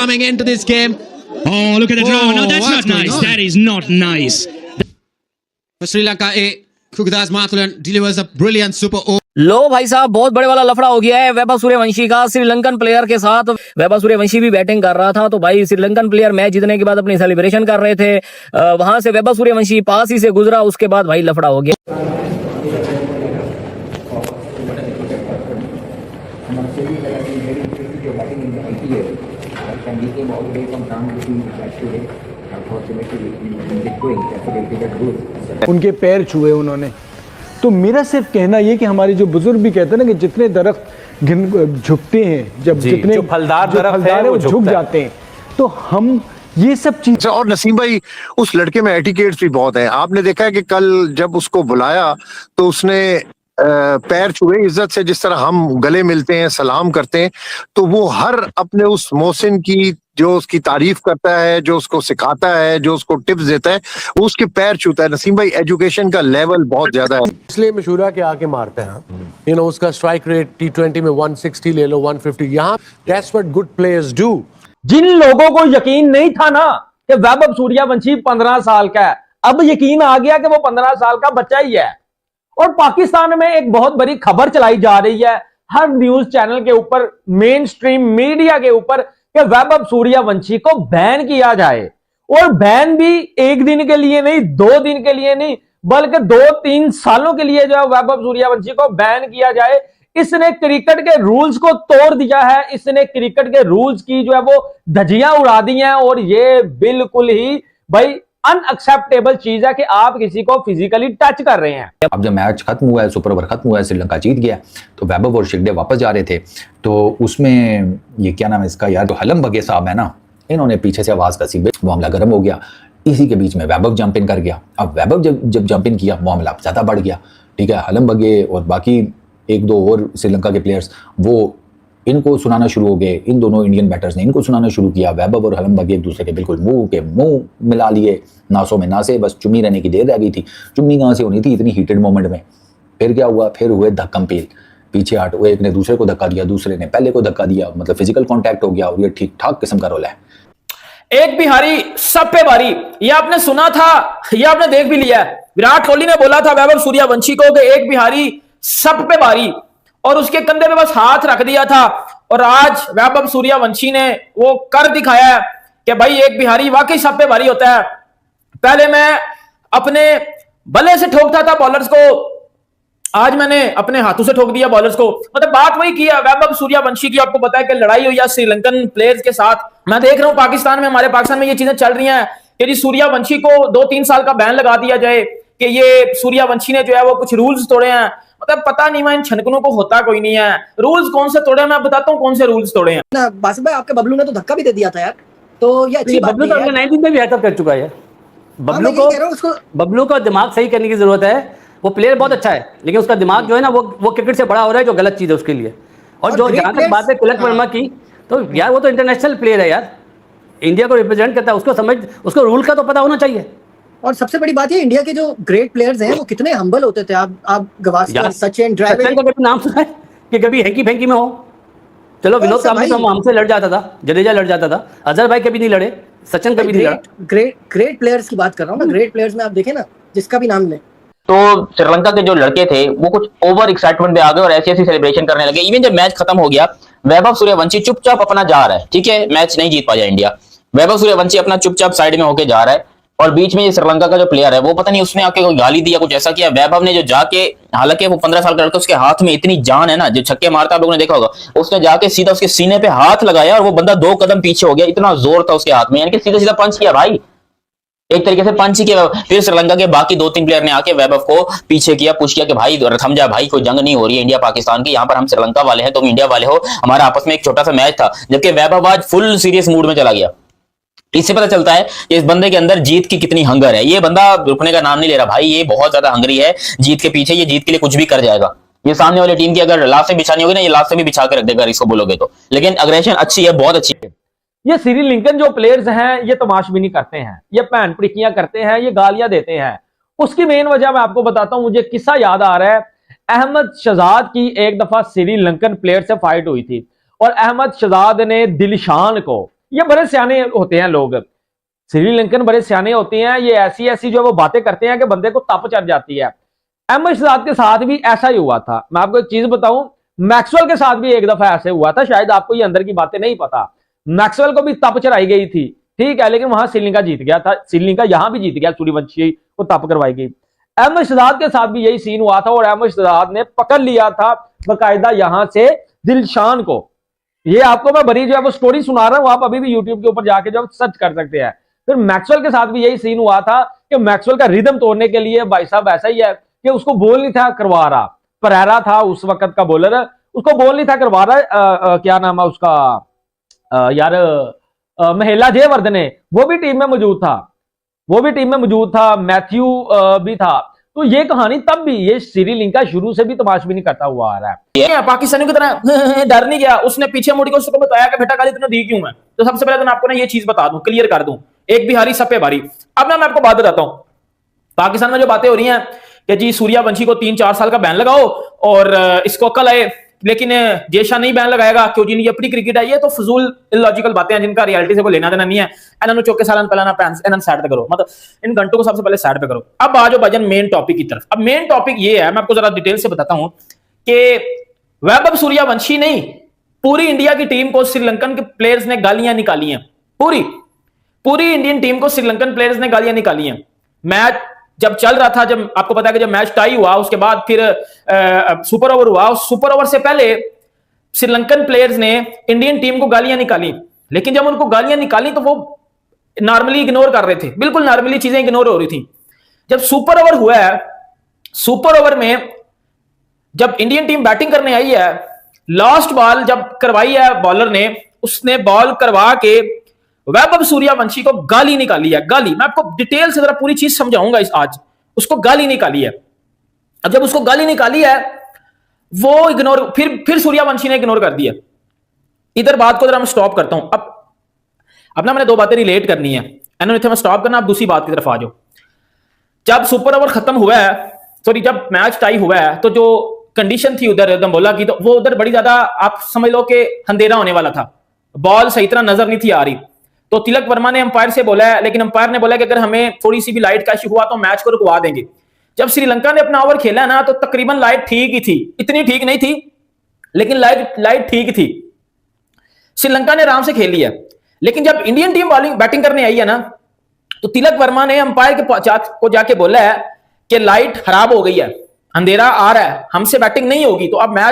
coming into this game. Oh, look at the draw. No, that's not nice. That is not nice. For Sri Lanka, Kukudas Mathulan delivers a brilliant super over. लो भाई साहब, बहुत बड़े वाला लफड़ा हो गया है वैभव सूर्यवंशी का श्रीलंकन प्लेयर के साथ। वैभव सूर्यवंशी भी बैटिंग कर रहा था, तो भाई श्रीलंकन प्लेयर मैच जीतने के बाद अपनी सेलिब्रेशन कर रहे थे। वहां से वैभव सूर्यवंशी पास ही से गुजरा, उसके बाद भाई लफड़ा हो गया। उनके पैर छुए उन्होंने। तो मेरा सिर्फ कहना ये कि हमारे जो बुजुर्ग भी कहते हैं ना कि जितने दरख्त झुकते हैं, जब जितने फलदार दरख्त है वो झुक जाते हैं, तो हम ये सब चीज। और नसीम भाई, उस लड़के में एटिकेट्स भी बहुत है। आपने देखा है कि कल जब उसको बुलाया तो उसने पैर छुए इज्जत से, जिस तरह हम गले मिलते हैं, सलाम करते हैं, तो वो हर अपने उस मोहसिन की जो उसकी तारीफ करता है, जो उसको सिखाता है, जो उसको टिप्स देता है, वो उसके पैर छूता है। नसीम भाई, एजुकेशन का लेवल बहुत ज्यादा है, इसलिए मशहूरा के आके मारता है। उसका स्ट्राइक रेट T20 में 160 ले लो, 150, यहाँ that's what good players do. जिन लोगों को यकीन नहीं था ना कि वैभव सूर्यवंशी 15 साल का है, अब यकीन आ गया कि वो 15 साल का बच्चा ही है। और पाकिस्तान में एक बहुत बड़ी खबर चलाई जा रही है हर न्यूज चैनल के ऊपर, मेन स्ट्रीम मीडिया के ऊपर, कि वैभव सूर्यवंशी को बैन किया जाए। और बैन भी एक दिन के लिए नहीं, 2 दिन के लिए नहीं, बल्कि 2-3 सालों के लिए जो है वैभव सूर्यवंशी को बैन किया जाए। इसने क्रिकेट के रूल्स को तोड़ दिया है, इसने क्रिकेट के रूल्स की जो है वो धज्जियां उड़ा दी हैं। और ये बिल्कुल ही भाई अनएक्सेप्टेबल चीज है कि आप किसी को फिजिकली टच कर रहे हैं। अब जब मैच खत्म हुआ है, सुपर ओवर खत्म हुआ है, श्रीलंका जीत गया, तो वैभव और शिंदे वापस जा रहे थे, तो उसमें ये क्या नाम है इसका यार, जो हलम बगे साहब है ना, इन्होंने पीछे से आवाज कसी, वो हमला गर्म हो गया। इसी के बीच में वैभव जंप इन कर गया। अब वैभव जब जंप इन किया, मामला ज्यादा बढ़ गया। ठीक है, हलम बगे और बाकी 1-2 और श्रीलंका के प्लेयर्स वो इनको सुनाना शुरू हो गए। इन दोनों इंडियन बैटर्स ने इनको सुनाना शुरू किया। वैभव और हलम बगे एक दूसरे के बिल्कुल मुंह के मुंह मिला लिए, नासों में नासे, बस चुम्मी रहने की देर रह गई थी। चुम्मी कहाँ से होनी थी इतनी हीटेड मोमेंट में। फिर क्या हुआ, फिर हुए धक्कम पेल, पीछे हट हुए, एक ने दूसरे को धक्का दिया, दूसरे ने पहले को धक्का दिया, मतलब फिजिकल कॉन्टैक्ट हो गया। और ये ठीक ठाक किस्म का रोल है। एक बिहारी सब पे भारी, ये आपने सुना था, ये आपने देख भी लिया। विराट कोहली ने बोला था वैभव सूर्यवंशी को कि एक बिहारी सब पे भारी, और उसके कंधे पे बस हाथ रख दिया था। और आज वैभव सूर्यवंशी ने वो कर दिखाया है कि भाई एक बिहारी वाकई सब पे भारी होता है। पहले मैं अपने बल्ले से ठोकता था बॉलर्स को, आज मैंने अपने हाथों से ठोक दिया बॉलर्स को। मतलब बात वही की है वैभव सूर्यवंशी की। आपको पता है कि लड़ाई हुई है श्रीलंकन प्लेयर्स के साथ। मैं देख रहा हूं पाकिस्तान में, हमारे पाकिस्तान में ये चीजें चल रही हैं कि जी सूर्यवंशी को 2-3 साल का बैन लगा दिया जाए कि ये सूर्यवंशी ने जो है वो कुछ रूल्स तोड़े हैं। मतलब पता नहीं, मैं इन छनकनों को होता कोई नहीं है। रूल्स कौन से तोड़े, मैं बताता हूं कौन से रूल्स तोड़े हैं। बासित भाई, आपके बबलू ने तो धक्का भी दे दिया था यार, तो ये अच्छी बात बबलू तो 19 में भी हरकत कर चुका है। बबलू को दिमाग सही करने की जरूरत है। वो प्लेयर बहुत अच्छा है, लेकिन उसका दिमाग जो है ना वो क्रिकेट से बड़ा हो रहा है, जो गलत चीज है उसके लिए। और जो जहां तक बात है तिलक वर्मा की, तो यार वो तो इंटरनेशनल प्लेयर है यार, इंडिया को रिप्रेजेंट करता है, उसको रूल का तो पता होना चाहिए। और सबसे बड़ी बात है, इंडिया के जो ग्रेट प्लेयर्स हैं वो कितने हम्बल होते थे। आप गवास्कर, सचिन, द्रविड़ का कभी नाम सुना है कि कभी हैंकी फैंकी में हो? चलो विनोद कांबली तो हमसे लड़ जाता था, जडेजा लड़ जाता था, अजहर भाई कभी नहीं लड़े, सचिन कभी नहीं लड़ा। ग्रेट प्लेयर्स की बात कर रहा हूँ ना। ग्रेट प्लेयर्स में आप देखें ना, जिसका भी नाम ले। तो श्रीलंका के जो लड़के थे वो कुछ ओवर एक्साइटमेंट में आ गए और ऐसी ऐसी सेलिब्रेशन करने लगे। इवन जब मैच खत्म हो गया, वैभव सूर्यवंशी चुपचाप अपना जा रहा है। ठीक है, मैच नहीं जीत पाया इंडिया, वैभव सूर्यवंशी अपना चुपचाप साइड में होके जा रहा है। और बीच में ये श्रीलंका का जो प्लेयर है वो पता नहीं उसने आके कोई गाली दिया, कुछ ऐसा किया। वैभव ने जो जाके, हालांकि वो 15 साल का लड़का, उसके हाथ में इतनी जान है ना, जो छक्के मारता आप लोगों ने देखा होगा, उसने जाके सीधा उसके सीने पे हाथ लगाया और वो बंदा 2 कदम पीछे हो गया। इतना जोर था उसके हाथ में, यानी कि सीधा सीधा पंच किया भाई, एक तरीके से पंच ही किया। फिर श्रीलंका के बाकी 2-3 प्लेयर ने आके वैभव को पीछे किया, पुश किया कि भाई थम जा भाई, कोई जंग नहीं हो रही है इंडिया पाकिस्तान की, यहाँ पर हम श्रीलंका वाले हैं, तुम इंडिया वाले हो, हमारा आपस में एक छोटा सा मैच था। जबकि वैभव आज फुल सीरियस मूड में चला गया। इससे पता चलता है कि इस बंदे के अंदर जीत की कितनी हंगर है। ये बंदा रुकने का नाम नहीं ले रहा भाई, ये बहुत ज्यादा हंगरी है जीत के पीछे, ये जीत के लिए कुछ भी कर जाएगा। ये सामने वाली टीम की अगर लास्ट से बिछानी होगी ना, ये लास्ट से भी बिछा के रख देगा इसको बोलोगे तो। लेकिन अग्रेशन अच्छी है, बहुत अच्छी है। ये श्रीलंकन जो प्लेयर्स हैं ये तमाशबीनी करते हैं, ये पैन प्रिकियां करते हैं, ये गालियां देते हैं। उसकी मेन वजह मैं आपको बताता हूं। मुझे किस्सा याद आ रहा है, अहमद शहजाद की एक दफा श्रीलंकन प्लेयर से फाइट हुई थी और अहमद शहजाद ने दिलशान को, ये बड़े सियाने होते हैं लोग, श्रीलंकन बड़े सियाने होते हैं। ये ऐसी ऐसी जो है वो बातें करते हैं कि बंदे को तप चढ़ जाती है। अहमद शहजाद के साथ भी ऐसा ही हुआ था। मैं आपको एक चीज बताऊं, मैक्सवेल के साथ भी एक दफा ऐसे हुआ था, शायद आपको ये अंदर की बातें नहीं पता। मैक्सवेल को भी तप चढ़ाई गई थी, ठीक है, लेकिन वहां श्रीलंका जीत गया था। श्रीलंका यहां भी जीत गया, सूर्यवंशी को तप करवाई गई। अहमद शहजाद के साथ भी यही सीन हुआ था और अहमद शहजाद ने पकड़ लिया था बाकायदा यहां से दिलशान को। ये आपको मैं बड़ी जो है वो स्टोरी सुना रहा हूं, आप अभी भी यूट्यूब के ऊपर जाके जो सर्च कर सकते हैं। फिर मैक्सवेल के साथ भी यही सीन हुआ था कि मैक्सवेल का रिदम तोड़ने के लिए भाई साहब ऐसा ही है कि उसको बॉल नहीं था करवा रहा, परेरा था उस वक्त का बॉलर, उसको बॉल नहीं था करवा रहा। क्या नाम है उसका यार, महिला जयवर्धने, वो भी टीम में मौजूद था, मैथ्यू भी था। तो ये कहानी तब भी, ये श्रीलंका शुरू से भी तमाशबीनी करता हुआ आ रहा है। पाकिस्तानियों की तरह डर नहीं गया, उसने पीछे मुड़ के उसको बताया कि बेटा गाली तूने दी क्यों है। तो सबसे पहले तो मैं आपको ना ये चीज बता दूं, क्लियर कर दूं, एक बिहारी सब पे भारी। अब ना मैं आपको बात बताता हूं, पाकिस्तान में जो बातें हो रही हैं कि जी सूर्यवंशी को 3-4 साल का बैन लगाओ और इसको अकल आए, लेकिन जेशा नहीं बैन लगाएगा क्यों जी, ये अपनी क्रिकेट है। ये तो फजूल इलॉजिकल बातें हैं जिनका रियलिटी से कोई लेना देना नहीं है। इन्होंने चौके सालन पहला ना पैंस इन्होंने साइड पे करो, मतलब इन घंटों को सबसे पहले साइड पे करो। अब आ जाओ भाईजान मेन टॉपिक की तरफ। अब मेन टॉपिक ये है, मैं आपको जरा डिटेल से बताता हूं कि वैभव सूर्यवंशी नहीं, पूरी इंडिया की टीम को श्रीलंकन के प्लेयर्स ने गालियां निकाली हैं। पूरी इंडियन टीम को श्रीलंकन प्लेयर्स ने गालियां निकाली हैं। मैच जब चल रहा था, जब आपको पता है कि जब मैच टाई हुआ उसके बाद फिर सुपर ओवर हुआ, उस सुपर ओवर से पहले श्रीलंकन प्लेयर्स ने इंडियन टीम को गालियां निकाली। लेकिन जब उनको गालियां निकाली तो वो नॉर्मली इग्नोर कर रहे थे, बिल्कुल नॉर्मली चीजें इग्नोर हो रही थी। जब सुपर ओवर हुआ है, सुपर ओवर में जब इंडियन टीम बैटिंग करने आई है, लास्ट बॉल जब करवाई है बॉलर ने, उसने बॉल करवा के वैभव सूर्यवंशी को गाली निकाली है। गाली, मैं आपको डिटेल से जरा पूरी चीज समझाऊंगा आज। उसको गाली निकाली है। अब जब उसको गाली निकाली है, वो इग्नोर, फिर सूर्यवंशी ने इग्नोर कर दिया। इधर बात को जरा मैं स्टॉप करता हूं। अब ना मैंने दो बातें रिलेट करनी है, इन्होंने मैं स्टॉप करना, आप दूसरी बात की तरफ आ जाओ। जब सुपर ओवर खत्म हुआ है, सॉरी जब मैच टाई हुआ है, तो जो कंडीशन थी उधर दम्बोला की, तो वो उधर बड़ी ज्यादा आप समझ लो कि अंधेरा होने वाला था, बॉल सही तरह नजर नहीं थी आ रही। तो तिलक वर्मा ने अंपायर से बोला है, लेकिन अंपायर ने बोला कि अगर हमें थोड़ी सी भी लाइट का इशू हुआ तो मैच को रुकवा देंगे। जब श्रीलंका ने अपना ओवर खेला ना, तो तकरीबन लाइट ठीक ही थी, इतनी ठीक नहीं थी लेकिन लाइट ठीक थी। श्रीलंका ने आराम से खेल लिया। लेकिन जब इंडियन टीम बैटिंग करने आई है ना, तो तिलक वर्मा ने अंपायर को जाके बोला है कि लाइट खराब हो गई है, अंधेरा आ रहा है, हमसे बैटिंग नहीं होगी, तो अब मैच